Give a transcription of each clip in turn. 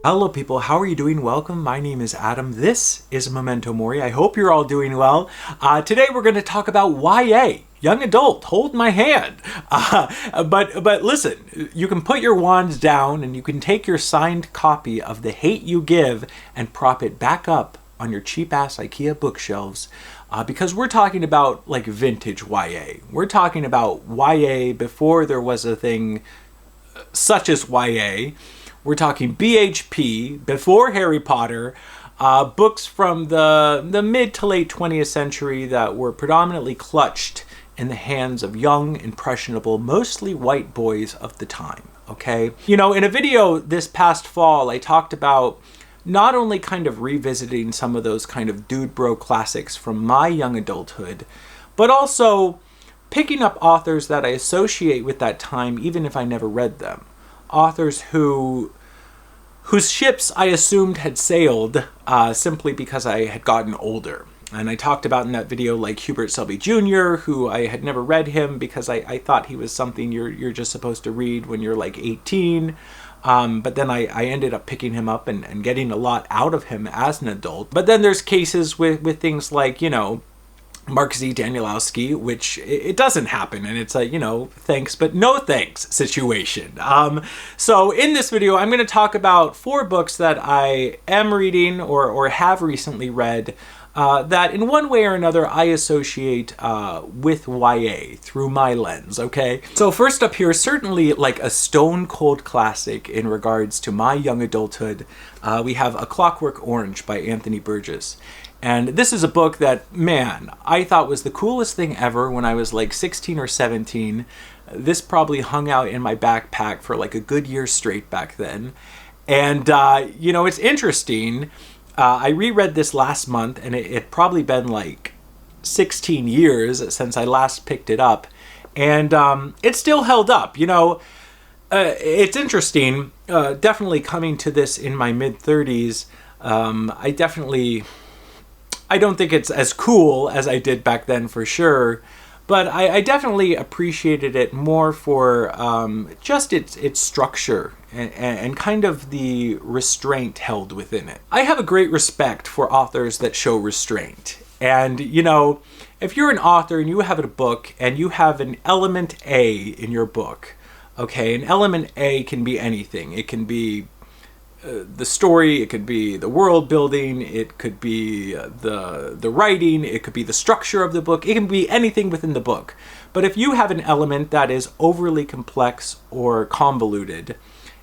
Hello people, how are you doing? Welcome. My name is Adam. This is Memento Mori. I hope you're all doing well. Today we're going to talk about YA, young adult, hold my hand. But listen, you can put your wands down and you can take your signed copy of The Hate You Give and prop it back up on your cheap ass IKEA bookshelves. Because we're talking about like vintage YA. We're talking about YA before there was a thing such as YA. We're talking BHP, before Harry Potter, books from the mid to late 20th century that were predominantly clutched in the hands of young, impressionable, mostly white boys of the time, okay? You know, in a video this past fall, I talked about not only kind of revisiting some of those kind of dude bro classics from my young adulthood, but also picking up authors that I associate with that time, even if I never read them. Authors whose ships I assumed had sailed simply because I had gotten older. And I talked about in that video like Hubert Selby Jr., who I had never read him because I thought he was something you're just supposed to read when you're like 18. But then I ended up picking him up and getting a lot out of him as an adult. But then there's cases with things like, you know, Mark Z. Danielowski, which it doesn't happen, and it's a, you know, thanks but no thanks situation. So in this video, I'm going to talk about 4 books that I am reading or have recently read that in one way or another I associate with YA through my lens, okay? So first up here, certainly like a stone cold classic in regards to my young adulthood, we have A Clockwork Orange by Anthony Burgess. And this is a book that, man, I thought was the coolest thing ever when I was like 16 or 17. This probably hung out in my backpack for like a good year straight back then. And, you know, it's interesting. I reread this last month, and it had probably been like 16 years since I last picked it up. And it still held up. You know, it's interesting. Definitely coming to this in my mid-30s, I don't think it's as cool as I did back then for sure, but I definitely appreciated it more for just its structure and kind of the restraint held within it. I have a great respect for authors that show restraint. And, you know, if you're an author and you have a book and you have an element A in your book, okay, an element A can be anything. It can be the story, it could be the world building, it could be the writing, it could be the structure of the book, it can be anything within the book. But if you have an element that is overly complex or convoluted,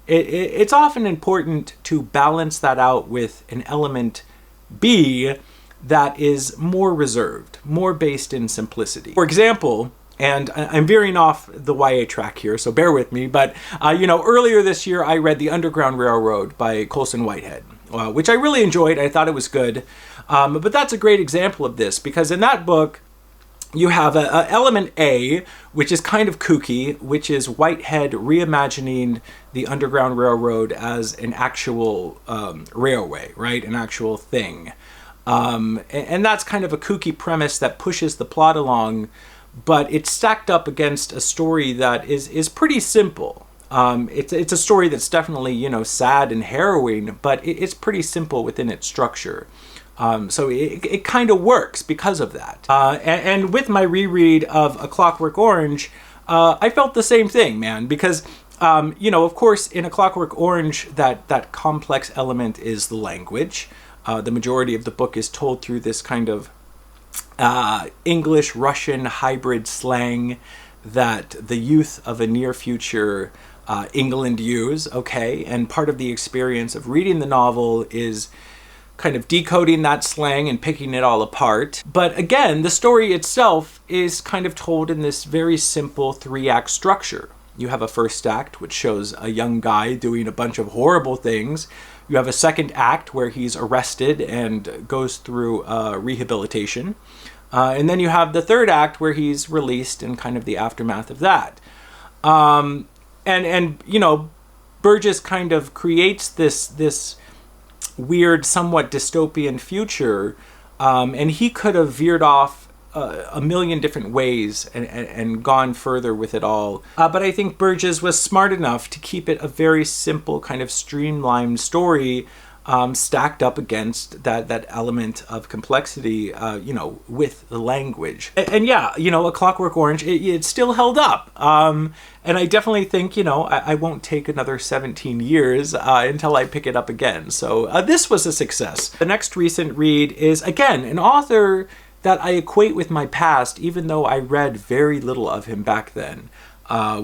it's often important to balance that out with an element B that is more reserved, more based in simplicity. For example, and I'm veering off the YA track here, so bear with me. But, you know, earlier this year, I read The Underground Railroad by Colson Whitehead, which I really enjoyed. I thought it was good. But that's a great example of this, because in that book, you have a element A, which is kind of kooky, which is Whitehead reimagining the Underground Railroad as an actual railway, right? An actual thing. And that's kind of a kooky premise that pushes the plot along, but it's stacked up against a story that is pretty simple. It's a story that's definitely, you know, sad and harrowing, but it's pretty simple within its structure. So it kind of works because of that. And with my reread of A Clockwork Orange, I felt the same thing, man, because, you know, of course, in A Clockwork Orange, that complex element is the language. The majority of the book is told through this kind of English-Russian hybrid slang that the youth of a near future England use, okay? And part of the experience of reading the novel is kind of decoding that slang and picking it all apart. But again, the story itself is kind of told in this very simple 3-act structure. You have a first act, which shows a young guy doing a bunch of horrible things. You have a second act where he's arrested and goes through rehabilitation. And then you have the third act where he's released and kind of the aftermath of that. And you know, Burgess kind of creates this weird, somewhat dystopian future, and he could have veered off a million different ways and gone further with it all. But I think Burgess was smart enough to keep it a very simple, kind of streamlined story, stacked up against that element of complexity, with the language. And yeah, A Clockwork Orange, it still held up. And I definitely think, I won't take another 17 years until I pick it up again. So this was a success. The next recent read is, again, an author that I equate with my past, even though I read very little of him back then,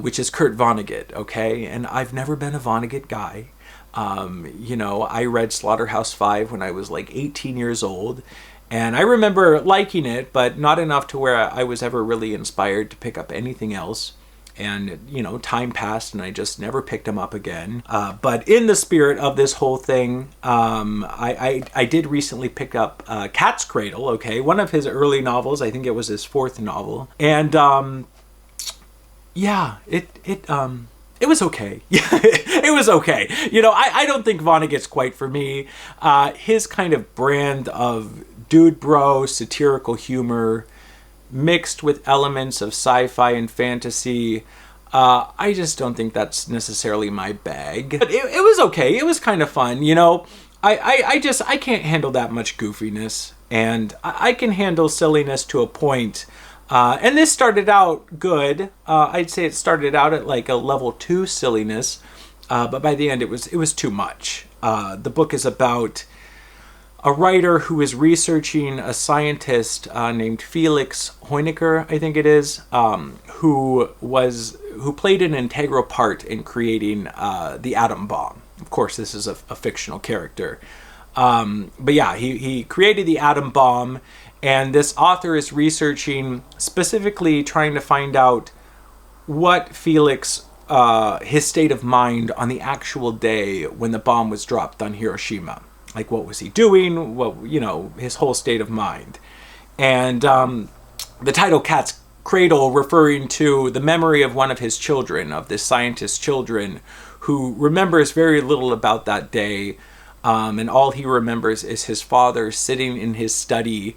which is Kurt Vonnegut, okay? And I've never been a Vonnegut guy. I read Slaughterhouse-Five when I was like 18 years old, and I remember liking it, but not enough to where I was ever really inspired to pick up anything else. And, time passed and I just never picked him up again. But in the spirit of this whole thing, I did recently pick up Cat's Cradle, okay? One of his early novels. I think it was his fourth novel. And, it was okay. It was okay. I don't think Vonnegut's quite for me. His kind of brand of dude bro, satirical humor, mixed with elements of sci-fi and fantasy, I just don't think that's necessarily my bag. But it was okay. It was kind of fun. I can't handle that much goofiness, and I can handle silliness to a point. And this started out good. I'd say it started out at like a level 2 silliness, but by the end it was too much. The book is about a writer who is researching a scientist named Felix Hoenicker, I think it is, who played an integral part in creating the atom bomb. Of course, this is a fictional character, but yeah, he created the atom bomb. And this author is researching, specifically trying to find out what Felix, his state of mind on the actual day when the bomb was dropped on Hiroshima. Like, what was he doing? His whole state of mind. And the title Cat's Cradle referring to the memory of one of his children, of this scientist's children, who remembers very little about that day. And all he remembers is his father sitting in his study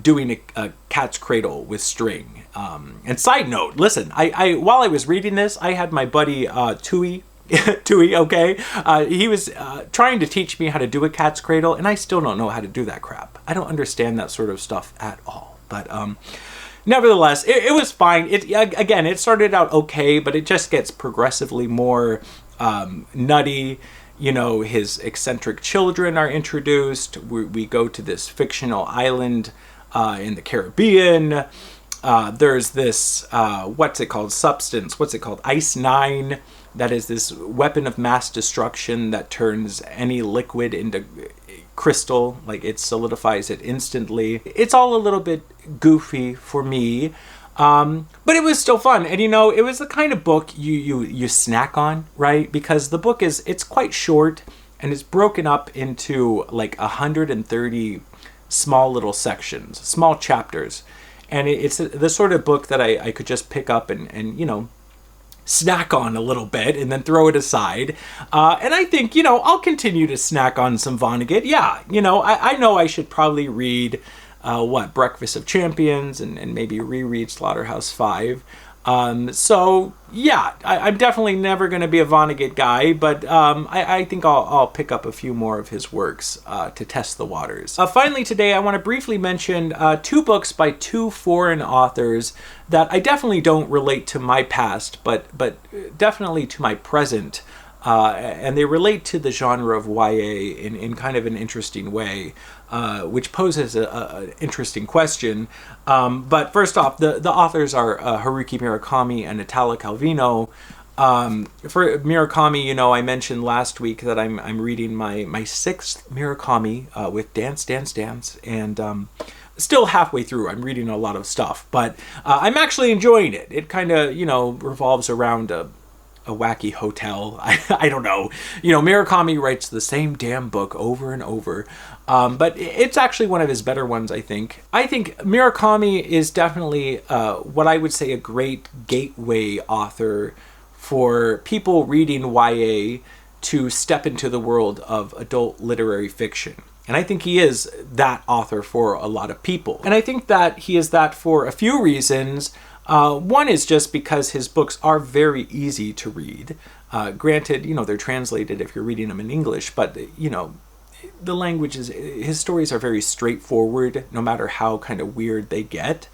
doing a cat's cradle with string. And side note, listen, I while I was reading this, I had my buddy Tui, okay? He was trying to teach me how to do a cat's cradle, and I still don't know how to do that crap. I don't understand that sort of stuff at all. But nevertheless, it was fine. It started out okay, but it just gets progressively more nutty. His eccentric children are introduced. We go to this fictional island in the Caribbean. There's this, what's it called? Substance. What's it called? Ice 9. That is this weapon of mass destruction that turns any liquid into crystal. Like, it solidifies it instantly. It's all a little bit goofy for me. But it was still fun. And it was the kind of book you snack on, right? Because the book it's quite short, and it's broken up into like 130 small little sections, small chapters. And it's the sort of book that I could just pick up and snack on a little bit and then throw it aside. And I think, I'll continue to snack on some Vonnegut. Yeah, I know I should probably read Breakfast of Champions and maybe reread Slaughterhouse-Five. So yeah, I'm definitely never going to be a Vonnegut guy, but I think I'll pick up a few more of his works to test the waters. Finally today, I want to briefly mention 2 books by 2 foreign authors that I definitely don't relate to my past, but definitely to my present. And they relate to the genre of YA in kind of an interesting way, which poses an interesting question. But first off, the authors are Haruki Murakami and Italo Calvino. For Murakami, I mentioned last week that I'm reading my 6th Murakami with Dance, Dance, Dance, and still halfway through. I'm reading a lot of stuff, but I'm actually enjoying it. It kind of, revolves around a wacky hotel. I don't know. Murakami writes the same damn book over and over. But it's actually one of his better ones, I think. I think Murakami is definitely what I would say a great gateway author for people reading YA to step into the world of adult literary fiction. And I think he is that author for a lot of people. And I think that he is that for a few reasons. One is just because his books are very easy to read. Granted, they're translated if you're reading them in English, but, the language his stories are very straightforward, no matter how kind of weird they get.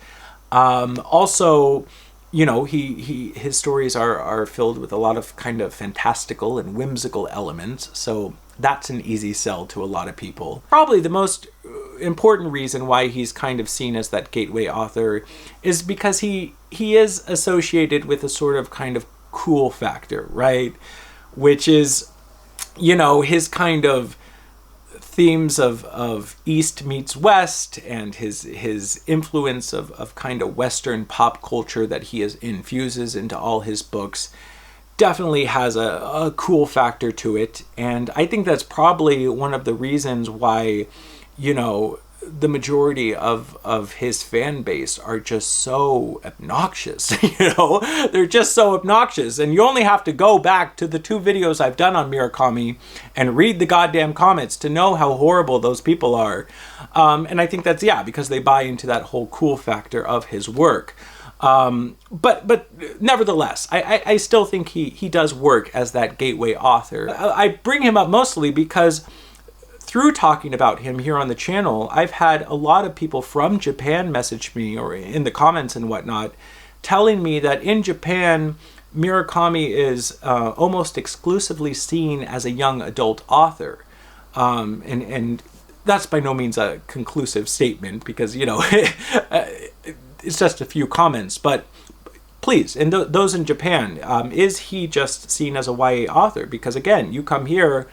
Also, his stories are filled with a lot of kind of fantastical and whimsical elements, so that's an easy sell to a lot of people. Probably the most important reason why he's kind of seen as that gateway author is because he is associated with a sort of kind of cool factor, right? Which is, his kind of themes of East meets West and his influence of kind of Western pop culture that he infuses into all his books definitely has a cool factor to it. And I think that's probably one of the reasons why, the majority of his fan base are just so obnoxious. They're just so obnoxious. And you only have to go back to the 2 videos I've done on Murakami and read the goddamn comments to know how horrible those people are. And I think that's, because they buy into that whole cool factor of his work. But nevertheless, I still think he does work as that gateway author. I bring him up mostly because through talking about him here on the channel, I've had a lot of people from Japan message me, or in the comments and whatnot, telling me that in Japan, Murakami is almost exclusively seen as a young adult author. And that's by no means a conclusive statement because, it's just a few comments. But please, and those in Japan, is he just seen as a YA author? Because again, you come here,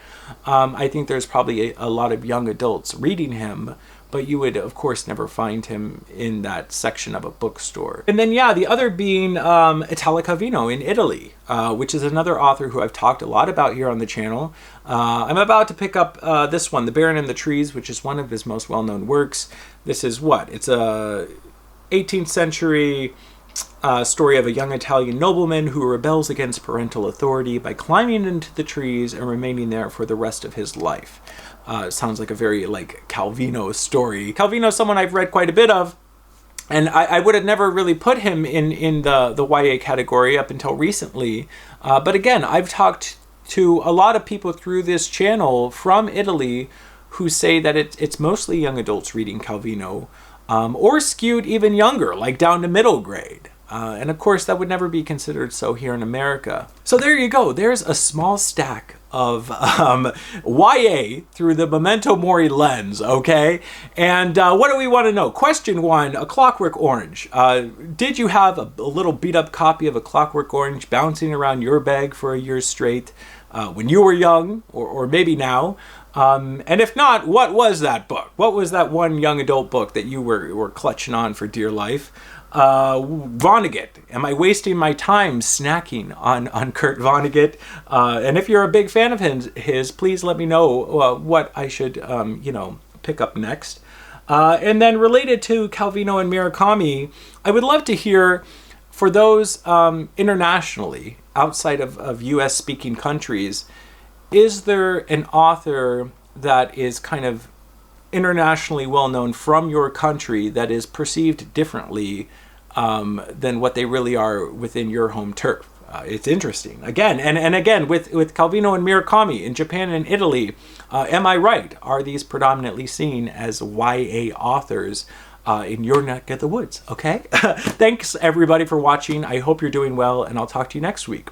I think there's probably a lot of young adults reading him, but you would, of course, never find him in that section of a bookstore. And then, the other being Italo Calvino in Italy, which is another author who I've talked a lot about here on the channel. I'm about to pick up this one, The Baron and the Trees, which is one of his most well-known works. This is It's a 18th century story of a young Italian nobleman who rebels against parental authority by climbing into the trees and remaining there for the rest of his life. Sounds like a very Calvino story. Calvino is someone I've read quite a bit of, and I would have never really put him in the YA category up until recently. But again, I've talked to a lot of people through this channel from Italy who say that it's mostly young adults reading Calvino, or skewed even younger, like down to middle grade. And of course, that would never be considered so here in America. So there you go. There's a small stack of YA through the Memento Mori lens, okay? And what do we want to know? Question 1, A Clockwork Orange. Did you have a little beat-up copy of A Clockwork Orange bouncing around your bag for a year straight when you were young, or maybe now? And if not, what was that book? What was that one young adult book that you were clutching on for dear life? Vonnegut. Am I wasting my time snacking on Kurt Vonnegut? And if you're a big fan of his, please let me know what I should, pick up next. And then related to Calvino and Murakami, I would love to hear, for those internationally, outside of US-speaking countries, is there an author that is kind of internationally well-known from your country that is perceived differently than what they really are within your home turf? It's interesting. Again, and again, with Calvino and Murakami in Japan and Italy, am I right? Are these predominantly seen as YA authors in your neck of the woods? Okay? Thanks, everybody, for watching. I hope you're doing well, and I'll talk to you next week.